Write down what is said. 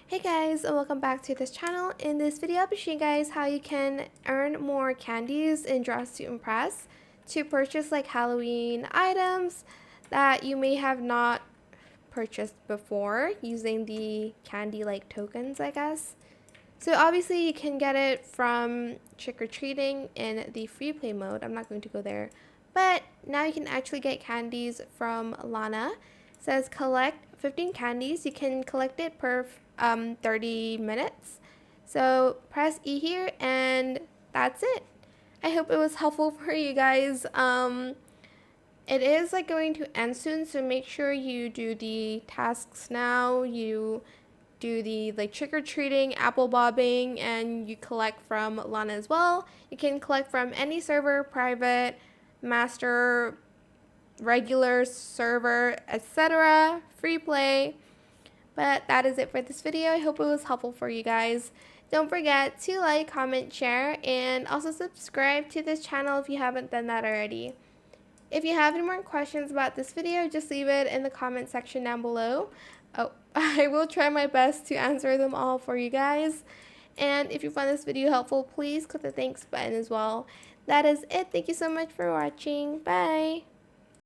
Hey guys, and welcome back to this channel. In this video, I'll be showing you guys how you can earn more candies in Draws to Impress to purchase like Halloween items that you may have not purchased before using the candy like tokens, I guess. So obviously you can get it from trick-or-treating in the free play mode. I'm not going to go there. But now you can actually get candies from Lana. It says collect 15 candies. You can collect it per 30 minutes. So press E here and that's it. I hope it was helpful for you guys. It is like going to end soon, so make sure you do the tasks now. You do the like trick-or-treating, apple bobbing, and you collect from Lana as well. You can collect from any server, private, master, regular server, etc. Free play. But that is it for this video. I hope it was helpful for you guys. Don't forget to like, comment, share, and also subscribe to this channel if you haven't done that already. If you have any more questions about this video, just leave it in the comment section down below. Oh, I will try my best to answer them all for you guys. And if you find this video helpful, please click the thanks button as well. That is it. Thank you so much for watching. Bye.